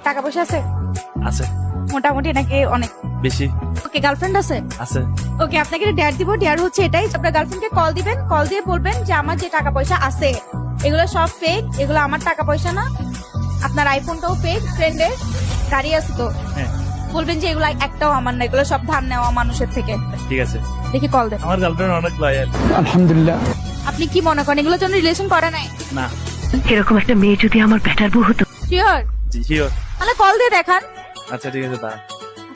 টাকা পয়সা আছে? আছে মোটামুটি নাকি অনেক? বেশি ওকে, গার্লফ্রেন্ড আছে? আছে। ওকে, আপনাকে ডেয়ার দিব। ডেয়ার হচ্ছে এটাই, আপনার গার্লফ্রেন্ডকে কল দিবেন, কল দিয়ে বলবেন যে আমার যে টাকা পয়সা আছে এগুলো সব ফেক, এগুলো আমার টাকা পয়সা না। আপনার আইফোনটাও ফেক, ফ্রেন্ডের গাড়ি আছে তো, হ্যাঁ বলবেন যে এগুলো একটাও আমার না, এগুলো সব ধার নেওয়া মানুষের থেকে। ঠিক আছে। দেখি কল দেন। আমার গার্লফ্রেন্ড অনেক লয়াল। আলহামদুলিল্লাহ। আপনি কি মনে করেন এগুলোর জন্য রিলেশন করে নাই? না। এরকম একটা মেয়ে যদি আমার ব্যাটার বউ হতো। শিওর? জি শিওর। তাহলে কল দিয়ে দেখান। আচ্ছা ঠিক আছে দাঁড়ান।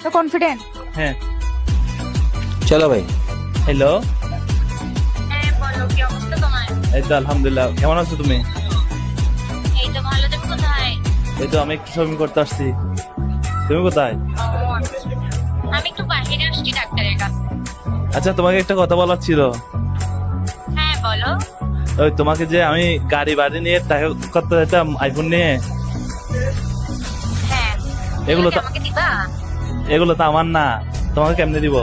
তো কনফিডেন্ট? হ্যাঁ। চলো ভাই। হ্যালো। হ্যাঁ বলো, কি অবস্থা তোমার? এই তো আলহামদুলিল্লাহ। কেমন আছো তুমি? এই তো ভালো। তুমি কোথায়? এই তো আমি একটু শপিং করতে আসছি। তুমি কোথায়? আমি একটু বাইরে আসছি ডাক্তারের কাছে। আচ্ছা তোমাকে একটা কথা বলার ছিল। হ্যাঁ বলো। ওই তোমাকে যে আমি গাড়ি বাড়ি নিয়ে টাকা করতে যেতাম আইফোন নিয়ে, হ্যাঁ এগুলো তুমি কি তো আমাকে দিবা? এগুলো তো আমার না, তোমাকে কেমনে দিব?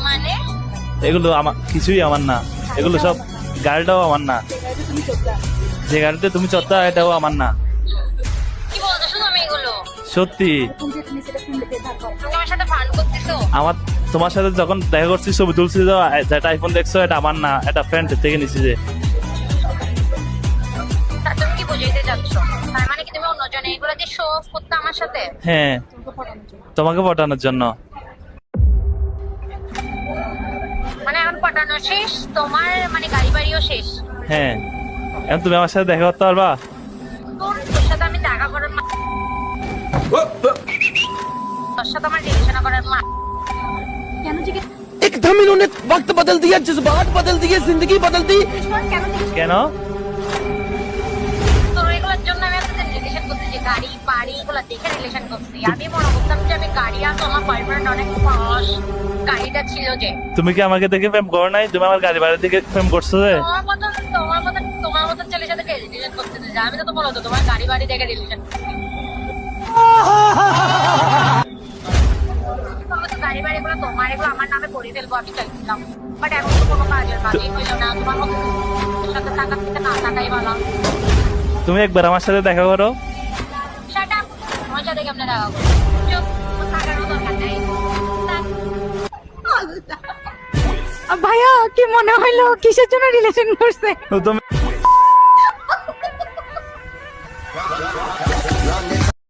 মানে এগুলো আমার কিছুই আমার না, এগুলো সব গাড়িটাও আমার না, যে গাড়িতে তুমি চড়তা এটাও আমার না। কি বলতেছো তুমি এগুলো? সত্যি তুমি আমার সাথে ফান করতেছো? আমার তোমার সাথে যখন দেখা করছি ছবি তুলছি, তো যেটা আইফোন দেখছো এটা আমার না, এটা ফ্রেন্ড থেকে নিছি যে। তা তুমি কি বুঝাইতে যাচ্ছ? তার মানে কি তুমি অন্যজনে এগুলো দিয়ে শো অফ করতে আমার সাথে? হ্যাঁ তোমাকে পটানোর জন্য। মানে এখন পটানো শেষ তোমার, মানে গাড়ি বাড়িও শেষ? হ্যাঁ এখন তুমি আমার সাথে দেখা করতে পারবা? তোর সাথে আমি দেখা করার তোর সাথে আমার রিলেশন করার কেন জিজ্ঞেস एकदम इन्होंने वक्त बदल दिया, जज्बात बदल दिए, जिंदगी बदल दी। করেন? কেন জিজ্ঞেস কেন? তোর এগুলোর জন্য আমি আপনাদের রিলেশন করতেছি, গাড়ি বাড়ি এগুলো দেখে রিলেশন করছি। আমি মনে করতাম যে আমি গাড়ি আছে, আমার বয়ফ্রেন্ড অনেক পশ, গাড়িটা ছিল যে। তুমি কি আমাকে দেখে প্রেম করো নাই? তুমি আমার গাড়ি বাড়ি দেখে প্রেম করছো যে? তোমার মতন ছেলের সাথে রিলেশন করতেছি যে। আমি তো বলো তো তোমার গাড়ি বাড়ি দেখে রিলেশন করছি। তোমার তো গাড়ি বাড়ি গুলো তোমার, এগুলো আমার নামে করে ফেলবো আমি চাইছিলাম, বাট এখন তো কোনো কাজের কাজই হইলো না। তোমার মতো সাথে টাকা থেকে না টাকাই ভালো। তুমি একবার আমার সাথে দেখা করো। শাট আপ, আমার সাথে কেমনে দেখা করবো? চুপ, টাকারও দরকার নেই। ভাইয়া কি মনে হইলো কিসের জন্য রিলেশন করছে? তুমি